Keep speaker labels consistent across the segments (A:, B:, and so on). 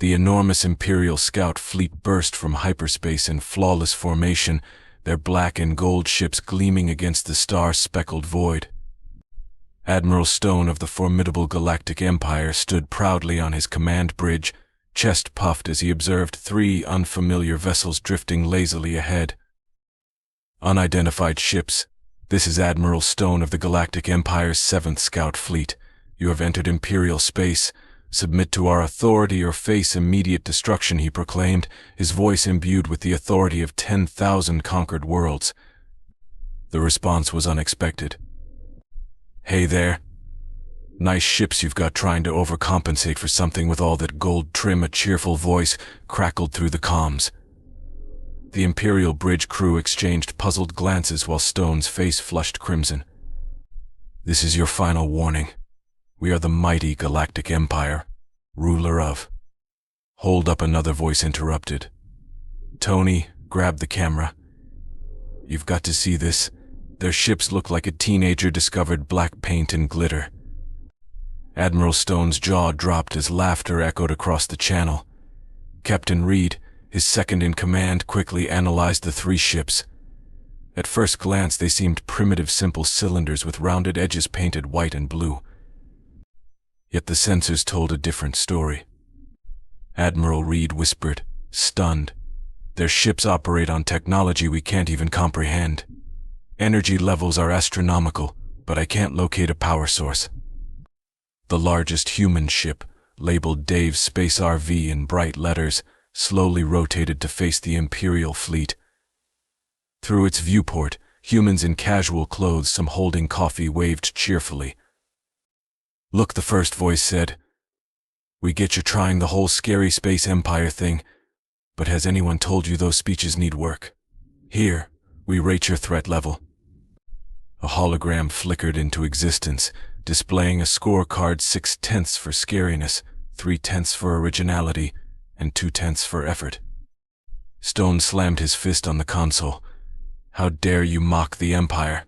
A: The enormous Imperial scout fleet burst from hyperspace in flawless formation, their black and gold ships gleaming against the star-speckled void. Admiral Stone of the formidable Galactic Empire stood proudly on his command bridge, chest puffed as he observed 3 unfamiliar vessels drifting lazily ahead. Unidentified ships. This is Admiral Stone of the Galactic Empire's 7th Scout Fleet. You have entered Imperial space. Submit to our authority or face immediate destruction, he proclaimed, his voice imbued with the authority of 10,000 conquered worlds. The response was unexpected. Hey there. Nice ships you've got, trying to overcompensate for something with all that gold trim. A cheerful voice crackled through the comms. The Imperial bridge crew exchanged puzzled glances while Stone's face flushed crimson. This is your final warning. We are the mighty Galactic Empire, ruler of... Hold up, another voice interrupted. Tony, grab the camera. You've got to see this. Their ships look like a teenager discovered black paint and glitter. Admiral Stone's jaw dropped as laughter echoed across the channel. Captain Reed, his second-in-command, quickly analyzed the 3 ships. At first glance, they seemed primitive, simple cylinders with rounded edges painted white and blue. Yet the sensors told a different story. Admiral Reed whispered, stunned. Their ships operate on technology we can't even comprehend. Energy levels are astronomical, but I can't locate a power source. The largest human ship, labeled Dave's Space RV in bright letters, slowly rotated to face the Imperial fleet. Through its viewport, humans in casual clothes, some holding coffee, waved cheerfully. Look, the first voice said. We get you trying the whole scary space empire thing, but has anyone told you those speeches need work? Here, we rate your threat level. A hologram flickered into existence, displaying a scorecard: 6/10 for scariness, 3/10 for originality, and 2/10 for effort. Stone slammed his fist on the console. How dare you mock the Empire?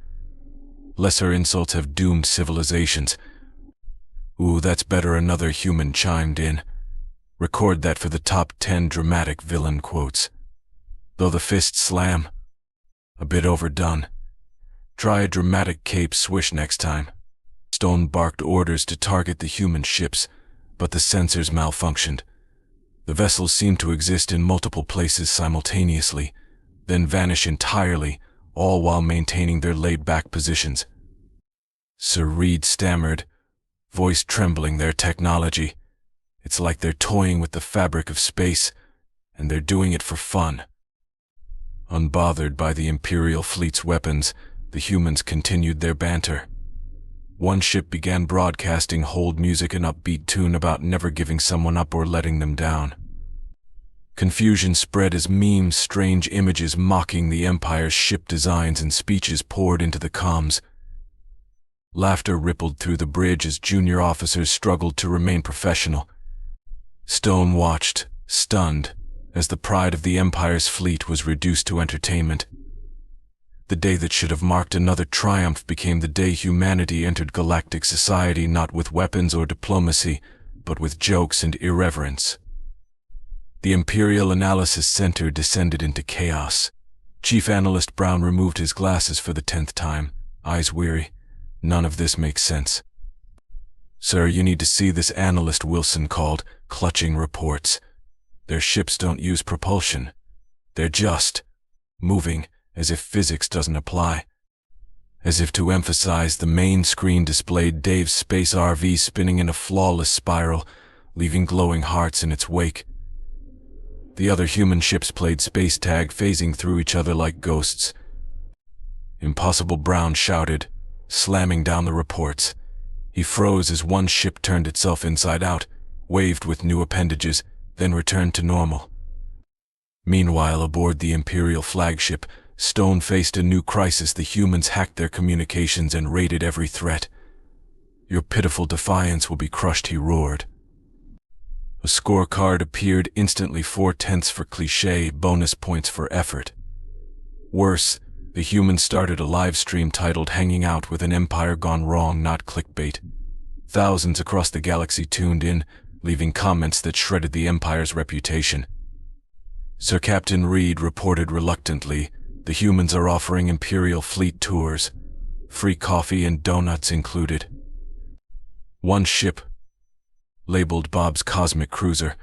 A: Lesser insults have doomed civilizations. Ooh, that's better, another human chimed in. Record that for the top 10 dramatic villain quotes. Though the fist slam, a bit overdone. Try a dramatic cape swish next time. Stone barked orders to target the human ships, but the sensors malfunctioned. The vessels seemed to exist in multiple places simultaneously, then vanish entirely, all while maintaining their laid-back positions. Sir Reed stammered, voice trembling, their technology. It's like they're toying with the fabric of space, and they're doing it for fun. Unbothered by the Imperial fleet's weapons, the humans continued their banter. One ship began broadcasting hold music, an upbeat tune about never giving someone up or letting them down. Confusion spread as memes, strange images mocking the Empire's ship designs and speeches poured into the comms. Laughter rippled through the bridge as junior officers struggled to remain professional. Stone watched, stunned, as the pride of the Empire's fleet was reduced to entertainment. The day that should have marked another triumph became the day humanity entered galactic society not with weapons or diplomacy, but with jokes and irreverence. The Imperial Analysis Center descended into chaos. Chief Analyst Brown removed his glasses for the 10th time, eyes weary. None of this makes sense. Sir, you need to see this, Analyst Wilson called, clutching reports. Their ships don't use propulsion. They're just moving as if physics doesn't apply. As if to emphasize, the main screen displayed Dave's Space RV spinning in a flawless spiral, leaving glowing hearts in its wake. The other human ships played space tag, phasing through each other like ghosts. Impossible, Brown shouted, slamming down the reports. He froze as one ship turned itself inside out, waved with new appendages, then returned to normal. Meanwhile, aboard the Imperial flagship, Stone faced a new crisis. The humans hacked their communications and raided every threat. Your pitiful defiance will be crushed, he roared. A scorecard appeared instantly: 4/10 for cliché, bonus points for effort. Worse, the humans started a live stream titled "Hanging Out with an Empire Gone Wrong," not clickbait. Thousands across the galaxy tuned in, leaving comments that shredded the Empire's reputation. Sir Captain Reed reported reluctantly, "The humans are offering Imperial fleet tours, free coffee and donuts included." One ship, labeled Bob's Cosmic Cruiser,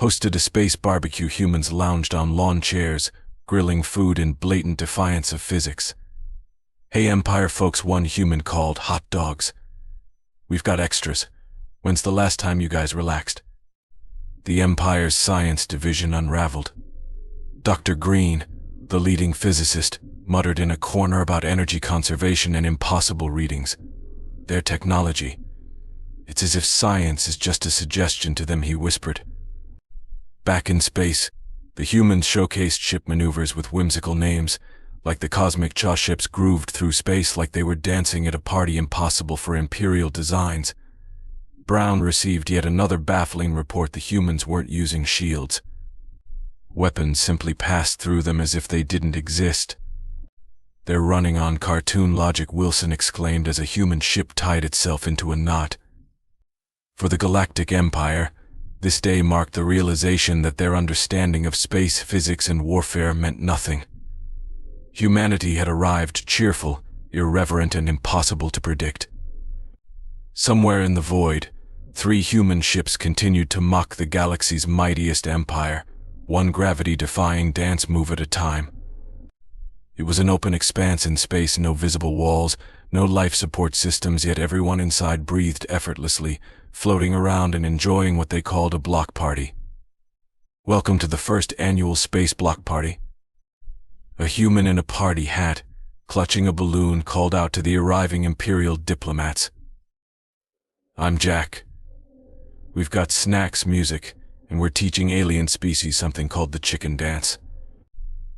A: hosted a space barbecue. Humans lounged on lawn chairs, grilling food in blatant defiance of physics. "Hey Empire folks," one human called, "hot dogs. We've got extras. When's the last time you guys relaxed?" The Empire's science division unraveled. Dr. Green, the leading physicist, muttered in a corner about energy conservation and impossible readings. "Their technology. It's as if science is just a suggestion to them," he whispered. Back in space, the humans showcased ship maneuvers with whimsical names, like the cosmic Cha ships grooved through space like they were dancing at a party impossible for Imperial designs. Brown received yet another baffling report: the humans weren't using shields. Weapons simply passed through them as if they didn't exist. "They're running on cartoon logic," Wilson exclaimed as a human ship tied itself into a knot. For the Galactic Empire, this day marked the realization that their understanding of space physics and warfare meant nothing. Humanity had arrived, cheerful, irreverent, and impossible to predict. Somewhere in the void, 3 human ships continued to mock the galaxy's mightiest empire, one gravity-defying dance move at a time. It was an open expanse in space, no visible walls, no life support systems, yet everyone inside breathed effortlessly, floating around and enjoying what they called a block party. "Welcome to the first annual space block party." A human in a party hat, clutching a balloon, called out to the arriving Imperial diplomats. "I'm Jack. We've got snacks, music, and we're teaching alien species something called the chicken dance."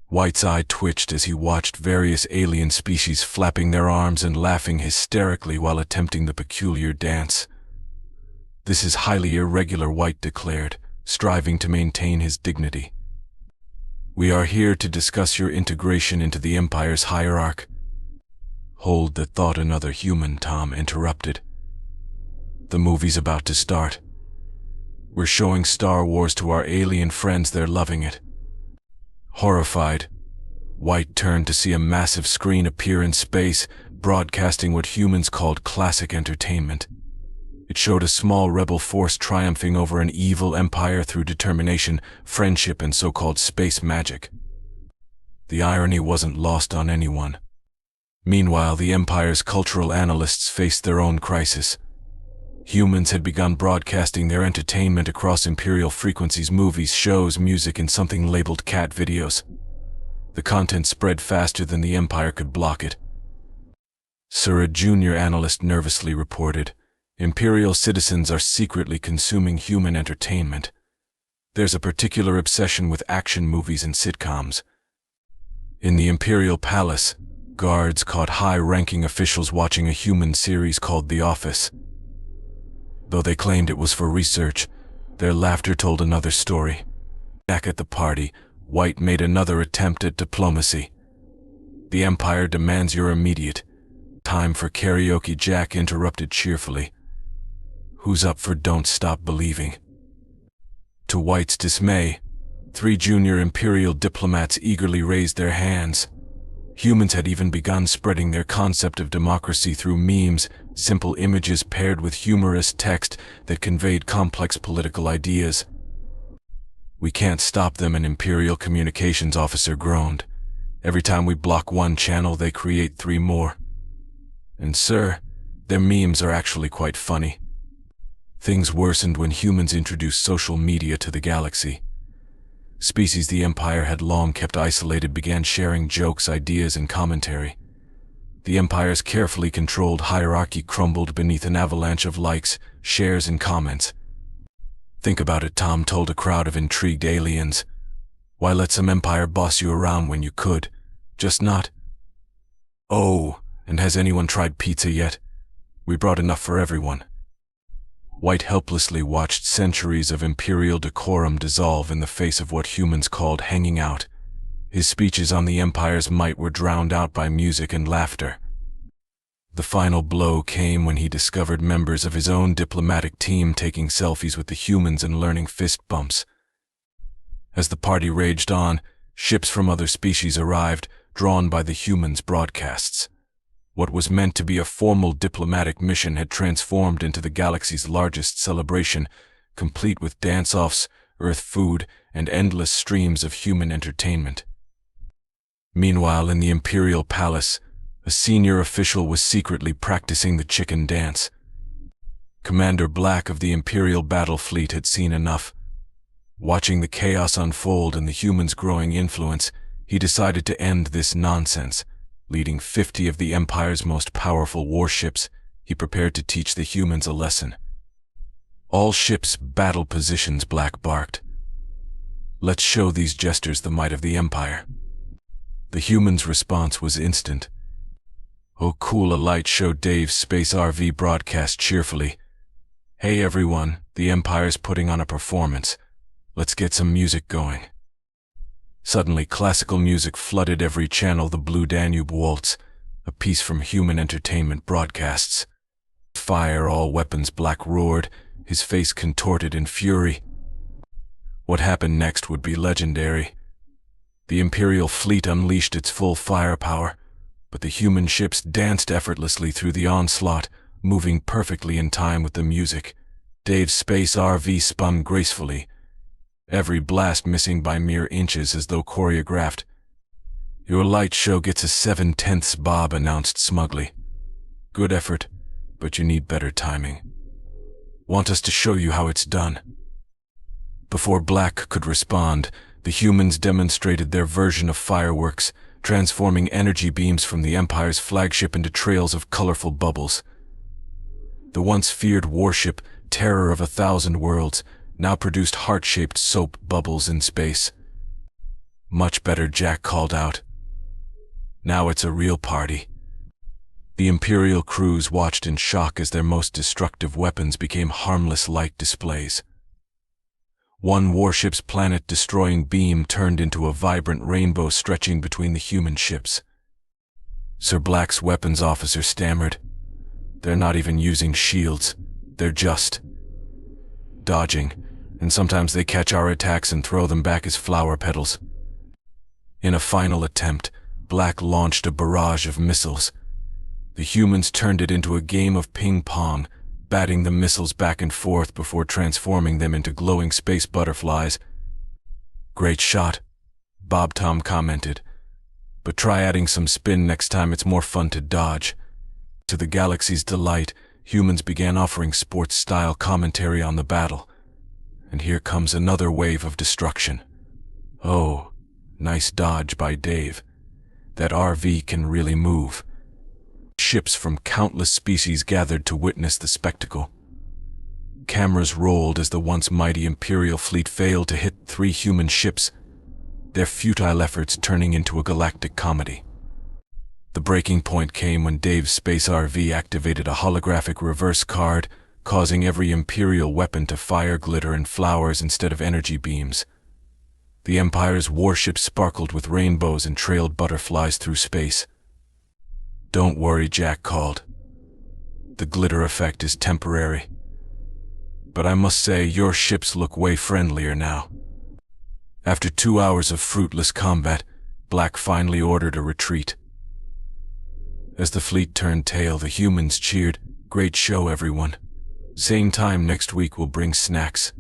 A: White's eye twitched as he watched various alien species flapping their arms and laughing hysterically while attempting the peculiar dance. "This is highly irregular," White declared, striving to maintain his dignity. "We are here to discuss your integration into the Empire's hierarchy." "Hold that thought," another human, Tom, interrupted. "The movie's about to start. We're showing Star Wars to our alien friends. They're loving it." Horrified, White turned to see a massive screen appear in space, broadcasting what humans called classic entertainment. It showed a small rebel force triumphing over an evil empire through determination, friendship, and so-called space magic. The irony wasn't lost on anyone. Meanwhile, the Empire's cultural analysts faced their own crisis. Humans had begun broadcasting their entertainment across Imperial frequencies: movies, shows, music, and something labeled cat videos. The content spread faster than the Empire could block it. "Sir," a junior analyst nervously reported, "Imperial citizens are secretly consuming human entertainment. There's a particular obsession with action movies and sitcoms." In the Imperial Palace, guards caught high-ranking officials watching a human series called The Office. Though they claimed it was for research, their laughter told another story. Back at the party, White made another attempt at diplomacy. "The Empire demands your immediate time for karaoke," Jack interrupted cheerfully. "Who's up for Don't Stop Believing?" To White's dismay, 3 junior Imperial diplomats eagerly raised their hands. Humans had even begun spreading their concept of democracy through memes, simple images paired with humorous text that conveyed complex political ideas. "We can't stop them," an Imperial communications officer groaned. "Every time we block one channel, they create 3 more. And sir, their memes are actually quite funny." Things worsened when humans introduced social media to the galaxy. Species the Empire had long kept isolated began sharing jokes, ideas, and commentary. The Empire's carefully controlled hierarchy crumbled beneath an avalanche of likes, shares, and comments. "Think about it," Tom told a crowd of intrigued aliens. "Why let some Empire boss you around when you could? Just not." "Oh, and has anyone tried pizza yet? We brought enough for everyone." White helplessly watched centuries of Imperial decorum dissolve in the face of what humans called hanging out. His speeches on the Empire's might were drowned out by music and laughter. The final blow came when he discovered members of his own diplomatic team taking selfies with the humans and learning fist bumps. As the party raged on, ships from other species arrived, drawn by the humans' broadcasts. What was meant to be a formal diplomatic mission had transformed into the galaxy's largest celebration, complete with dance-offs, Earth food, and endless streams of human entertainment. Meanwhile, in the Imperial Palace, a senior official was secretly practicing the chicken dance. Commander Black of the Imperial Battle Fleet had seen enough. Watching the chaos unfold and the humans' growing influence, he decided to end this nonsense. Leading 50 of the Empire's most powerful warships, he prepared to teach the humans a lesson. "All ships, battle positions," Black barked. "Let's show these jesters the might of the Empire." The humans' response was instant. "Oh cool," a light show Dave's space RV broadcast cheerfully. "Hey everyone, the Empire's putting on a performance. Let's get some music going." Suddenly, classical music flooded every channel. The Blue Danube Waltz, a piece from Human Entertainment broadcasts. "Fire all weapons," Black roared, his face contorted in fury. What happened next would be legendary. The Imperial fleet unleashed its full firepower, but the human ships danced effortlessly through the onslaught, moving perfectly in time with the music. Dave's space RV spun gracefully, every blast missing by mere inches as though choreographed. "Your light show gets a 7/10 bob," announced smugly. "Good effort, but you need better timing. Want us to show you how it's done?" Before Black could respond, the humans demonstrated their version of fireworks, transforming energy beams from the Empire's flagship into trails of colorful bubbles. The once feared warship, Terror of 1,000 Worlds, now produced heart-shaped soap bubbles in space. "Much better," Jack called out. "Now it's a real party." The Imperial crews watched in shock as their most destructive weapons became harmless light displays. One warship's planet-destroying beam turned into a vibrant rainbow stretching between the human ships. Sir Black's weapons officer stammered. "They're not even using shields. They're just dodging, and sometimes they catch our attacks and throw them back as flower petals." In a final attempt, Black launched a barrage of missiles. The humans turned it into a game of ping-pong, batting the missiles back and forth before transforming them into glowing space butterflies. "Great shot," Bob Tom commented. "But try adding some spin next time, it's more fun to dodge." To the galaxy's delight, humans began offering sports-style commentary on the battle. And here comes another wave of destruction. "Oh, nice dodge by Dave. That RV can really move." Ships from countless species gathered to witness the spectacle. Cameras rolled as the once mighty Imperial fleet failed to hit 3 human ships, their futile efforts turning into a galactic comedy. The breaking point came when Dave's space RV activated a holographic reverse card, causing every Imperial weapon to fire glitter and flowers instead of energy beams. The Empire's warships sparkled with rainbows and trailed butterflies through space. "Don't worry," Jack called. "The glitter effect is temporary. But I must say, your ships look way friendlier now." After 2 hours of fruitless combat, Black finally ordered a retreat. As the fleet turned tail, the humans cheered, "Great show, everyone. Same time next week we'll bring snacks."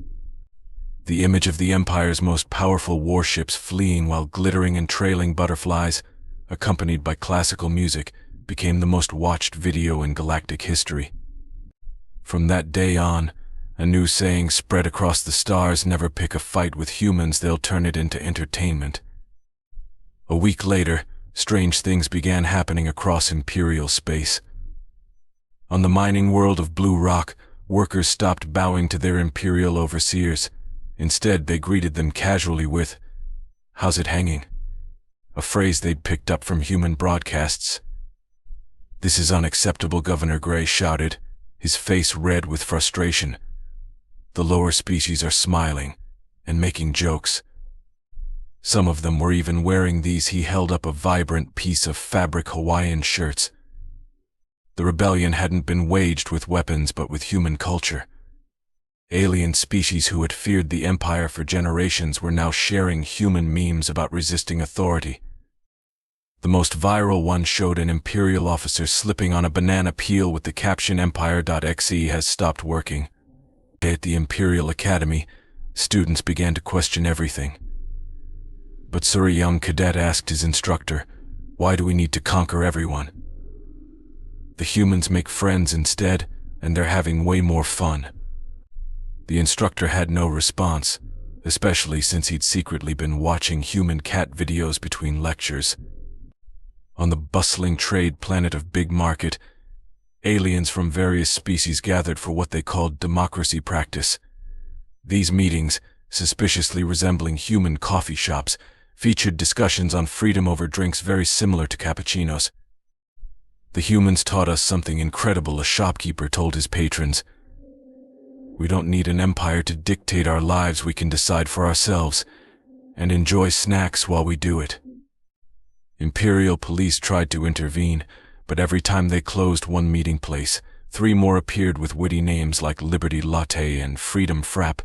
A: The image of the Empire's most powerful warships fleeing while glittering and trailing butterflies, accompanied by classical music, became the most watched video in galactic history. From that day on, a new saying spread across the stars: never pick a fight with humans, they'll turn it into entertainment. A week later, strange things began happening across Imperial space. On the mining world of Blue Rock, workers stopped bowing to their Imperial overseers. Instead, they greeted them casually with, "How's it hanging?" a phrase they'd picked up from human broadcasts. "This is unacceptable," Governor Gray shouted, his face red with frustration. "The lower species are smiling and making jokes. Some of them were even wearing these." He held up a vibrant piece of fabric Hawaiian shirts. The rebellion hadn't been waged with weapons but with human culture. Alien species who had feared the Empire for generations were now sharing human memes about resisting authority. The most viral one showed an Imperial officer slipping on a banana peel with the caption "Empire.exe has stopped working." At the Imperial Academy, students began to question everything. But Sir, a young cadet, asked his instructor, "Why do we need to conquer everyone? The humans make friends instead, and they're having way more fun." The instructor had no response, especially since he'd secretly been watching human cat videos between lectures. On the bustling trade planet of Big Market, aliens from various species gathered for what they called democracy practice. These meetings, suspiciously resembling human coffee shops, featured discussions on freedom over drinks very similar to cappuccinos. "The humans taught us something incredible," a shopkeeper told his patrons. "We don't need an empire to dictate our lives. We can decide for ourselves, and enjoy snacks while we do it." Imperial police tried to intervene, but every time they closed one meeting place, 3 more appeared with witty names like Liberty Latte and Freedom Frap.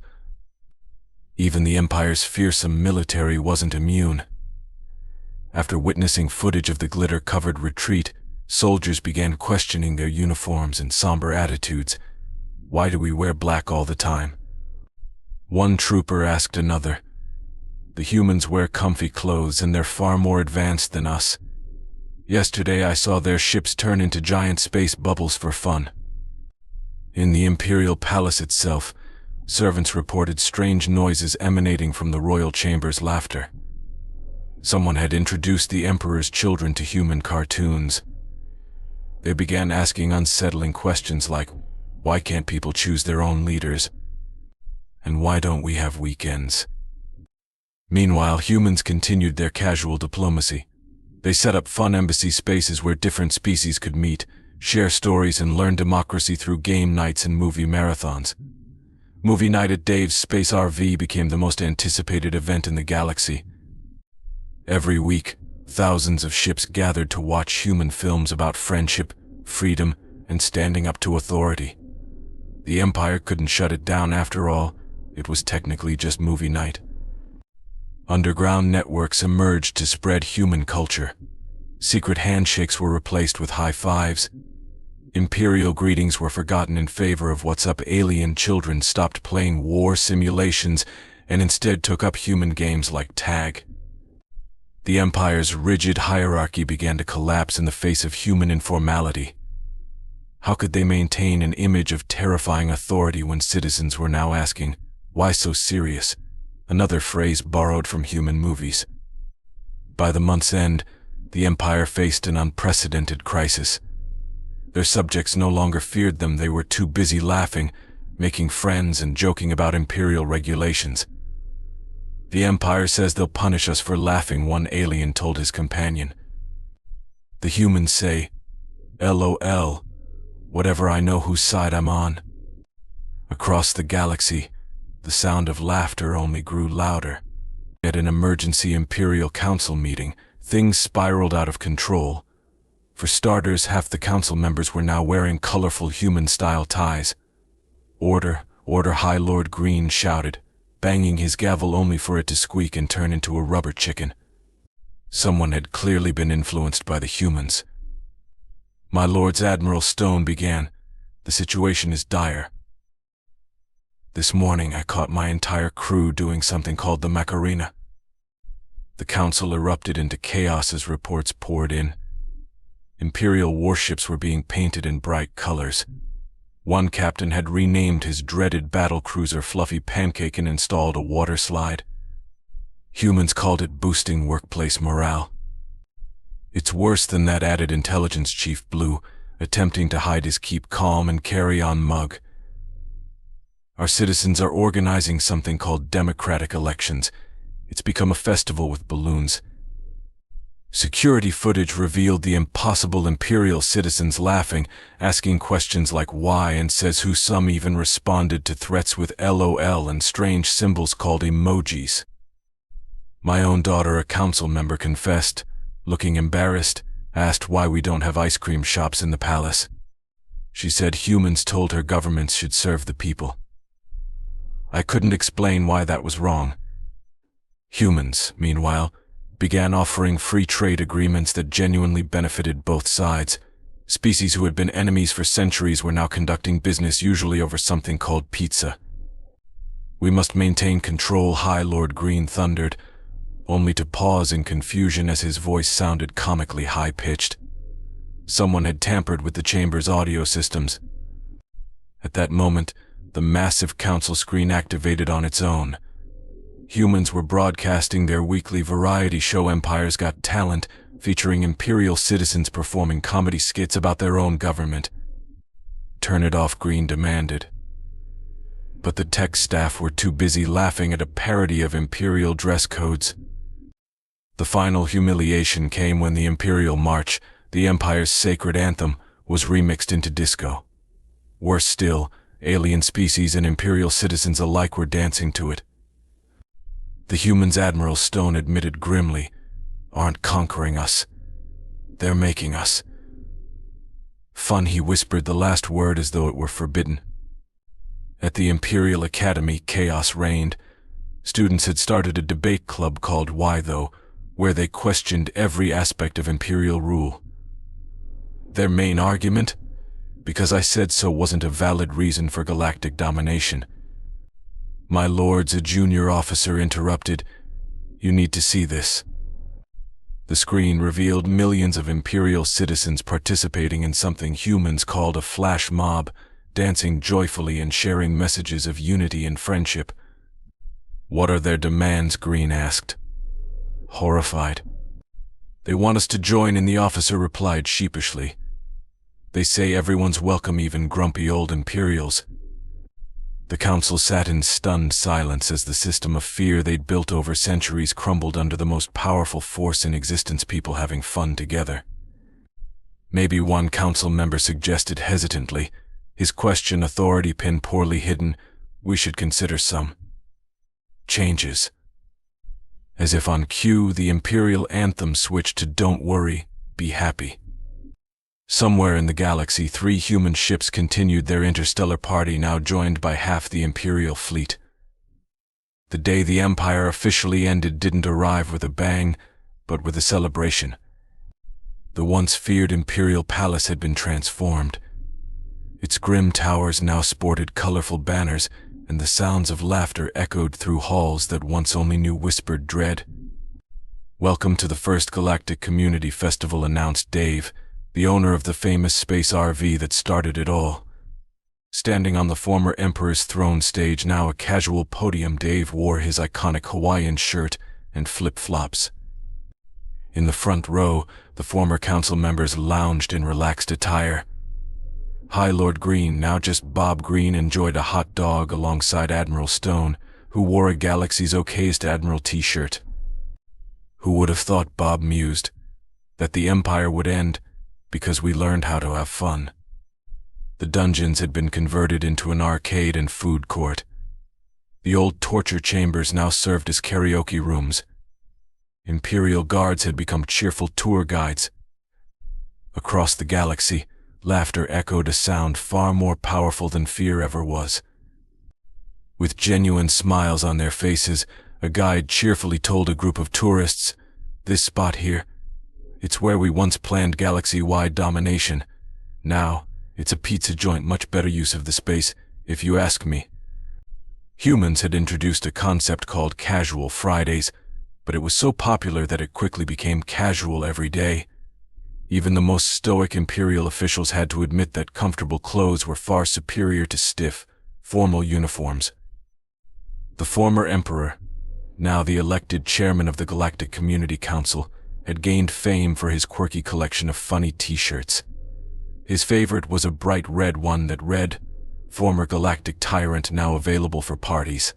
A: Even the Empire's fearsome military wasn't immune. After witnessing footage of the glitter-covered retreat, soldiers began questioning their uniforms and somber attitudes. "Why do we wear black all the time?" One trooper asked another. "The humans wear comfy clothes and they're far more advanced than us. Yesterday I saw their ships turn into giant space bubbles for fun." In the Imperial Palace itself, servants reported strange noises emanating from the royal chamber's laughter. Someone had introduced the Emperor's children to human cartoons. They began asking unsettling questions like, "Why can't people choose their own leaders? And why don't we have weekends?" Meanwhile, humans continued their casual diplomacy. They set up fun embassy spaces where different species could meet, share stories, and learn democracy through game nights and movie marathons. Movie night at Dave's Space RV became the most anticipated event in the galaxy. Every week, thousands of ships gathered to watch human films about friendship, freedom, and standing up to authority. The Empire couldn't shut it down after all. It was technically just movie night. Underground networks emerged to spread human culture. Secret handshakes were replaced with high fives. Imperial greetings were forgotten in favor of "What's up?" Alien children stopped playing war simulations and instead took up human games like tag. The Empire's rigid hierarchy began to collapse in the face of human informality. How could they maintain an image of terrifying authority when citizens were now asking, "Why so serious?" Another phrase borrowed from human movies. By the month's end, the Empire faced an unprecedented crisis. Their subjects no longer feared them. They were too busy laughing, making friends, and joking about Imperial regulations. "The Empire says they'll punish us for laughing," one alien told his companion. "The humans say, LOL, whatever, I know whose side I'm on." Across the galaxy, the sound of laughter only grew louder. At an emergency Imperial Council meeting, things spiraled out of control. For starters, half the council members were now wearing colorful human-style ties. "Order, order," High Lord Green shouted, banging his gavel only for it to squeak and turn into a rubber chicken. Someone had clearly been influenced by the humans. "My lords," Admiral Stone began, "the situation is dire. This morning I caught my entire crew doing something called the Macarena." The council erupted into chaos as reports poured in. Imperial warships were being painted in bright colors. One captain had renamed his dreaded battle cruiser Fluffy Pancake and installed a water slide. Humans called it boosting workplace morale. "It's worse than that," added Intelligence Chief Blue, attempting to hide his keep calm and carry on mug. "Our citizens are organizing something called democratic elections. It's become a festival with balloons." Security footage revealed the impossible Imperial citizens laughing, asking questions like why and says who. Some even responded to threats with LOL and strange symbols called emojis. My own daughter, a council member, confessed, looking embarrassed, asked why we don't have ice cream shops in the palace. She said humans told her governments should serve the people. I couldn't explain why that was wrong. Humans, meanwhile, began offering free trade agreements that genuinely benefited both sides. Species who had been enemies for centuries were now conducting business usually over something called pizza. "We must maintain control," High Lord Green thundered, only to pause in confusion as his voice sounded comically high-pitched. Someone had tampered with the chamber's audio systems. At that moment, the massive council screen activated on its own. Humans were broadcasting their weekly variety show Empire's Got Talent, featuring Imperial citizens performing comedy skits about their own government. "Turn it off," Green demanded. But the tech staff were too busy laughing at a parody of Imperial dress codes. The final humiliation came when the Imperial March, the Empire's sacred anthem, was remixed into disco. Worse still, alien species and Imperial citizens alike were dancing to it. The humans Admiral Stone admitted grimly, "Aren't conquering us. They're making us." "Fun," he whispered the last word as though it were forbidden. At the Imperial Academy, chaos reigned. Students had started a debate club called Why Though, where they questioned every aspect of Imperial rule. Their main argument? Because I said so wasn't a valid reason for galactic domination. "My lords," a junior officer interrupted, "you need to see this." The screen revealed millions of Imperial citizens participating in something humans called a flash mob, dancing joyfully and sharing messages of unity and friendship. "What are their demands?" Green asked. Horrified. "They want us to join in," the officer replied sheepishly. "They say everyone's welcome, even grumpy old Imperials." The council sat in stunned silence as the system of fear they'd built over centuries crumbled under the most powerful force in existence, people having fun together. Maybe one council member suggested hesitantly, his question authority pin poorly hidden, "We should consider some changes." As if on cue, the Imperial anthem switched to "Don't worry, be happy." Somewhere in the galaxy, 3 human ships continued their interstellar party, now joined by half the Imperial fleet. The day the Empire officially ended didn't arrive with a bang, but with a celebration. The once feared Imperial Palace had been transformed. Its grim towers now sported colorful banners, and the sounds of laughter echoed through halls that once only knew whispered dread. "Welcome to the first Galactic Community Festival," announced Dave, the owner of the famous space RV that started it all. Standing on the former Emperor's throne stage, now a casual podium, Dave wore his iconic Hawaiian shirt and flip-flops. In the front row, the former council members lounged in relaxed attire. High Lord Green, now just Bob Green, enjoyed a hot dog alongside Admiral Stone, who wore a Galaxy's Okayest Admiral t-shirt. "Who would have thought," Bob mused, "that the Empire would end because we learned how to have fun." The dungeons had been converted into an arcade and food court. The old torture chambers now served as karaoke rooms. Imperial guards had become cheerful tour guides. Across the galaxy, laughter echoed, a sound far more powerful than fear ever was. With genuine smiles on their faces, a guide cheerfully told a group of tourists, "This spot here, it's where we once planned galaxy-wide domination. Now, it's a pizza joint, much better use of the space, if you ask me." Humans had introduced a concept called Casual Fridays, but it was so popular that it quickly became casual every day. Even the most stoic Imperial officials had to admit that comfortable clothes were far superior to stiff, formal uniforms. The former Emperor, now the elected chairman of the Galactic Community Council, had gained fame for his quirky collection of funny t-shirts. His favorite was a bright red one that read, "Former Galactic Tyrant, now available for parties."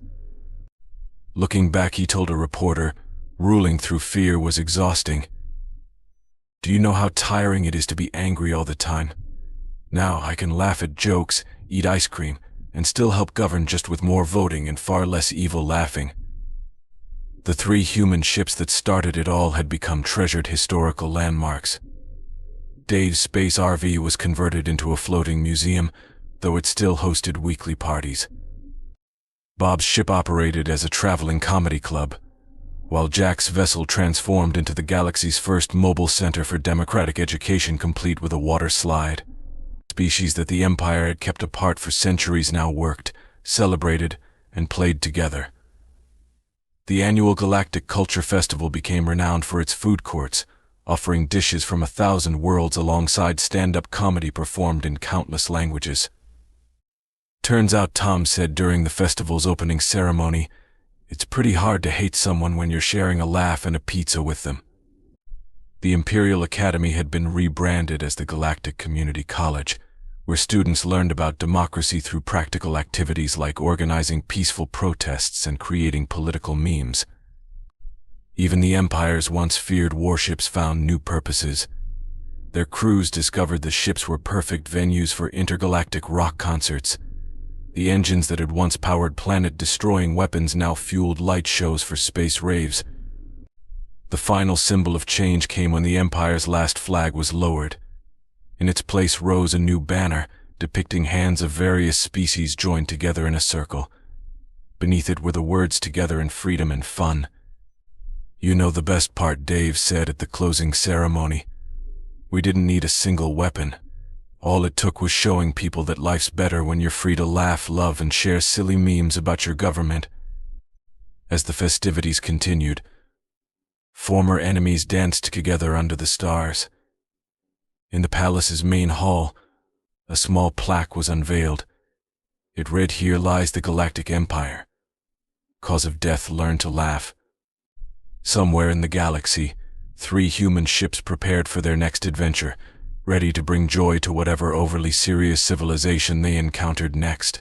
A: Looking back, he told a reporter, "Ruling through fear was exhausting. Do you know how tiring it is to be angry all the time? Now I can laugh at jokes, eat ice cream, and still help govern, just with more voting and far less evil laughing." The 3 human ships that started it all had become treasured historical landmarks. Dave's space RV was converted into a floating museum, though it still hosted weekly parties. Bob's ship operated as a traveling comedy club, while Jack's vessel transformed into the galaxy's first mobile center for democratic education, complete with a water slide. Species that the Empire had kept apart for centuries now worked, celebrated, and played together. The annual Galactic Culture Festival became renowned for its food courts, offering dishes from 1,000 worlds alongside stand-up comedy performed in countless languages. Turns out, Tom said during the festival's opening ceremony, it's pretty hard to hate someone when you're sharing a laugh and a pizza with them. The Imperial Academy had been rebranded as the Galactic Community College, where students learned about democracy through practical activities like organizing peaceful protests and creating political memes. Even the Empire's once feared warships found new purposes. Their crews discovered the ships were perfect venues for intergalactic rock concerts. The engines that had once powered planet-destroying weapons now fueled light shows for space raves. The final symbol of change came when the Empire's last flag was lowered. In its place rose a new banner, depicting hands of various species joined together in a circle. Beneath it were the words "Together in Freedom and Fun." "You know the best part," Dave said at the closing ceremony. "We didn't need a single weapon. All it took was showing people that life's better when you're free to laugh, love, and share silly memes about your government." As the festivities continued, former enemies danced together under the stars. In the palace's main hall, a small plaque was unveiled. It read, "Here lies the Galactic Empire. Cause of death, learn to laugh." Somewhere in the galaxy, 3 human ships prepared for their next adventure, ready to bring joy to whatever overly serious civilization they encountered next.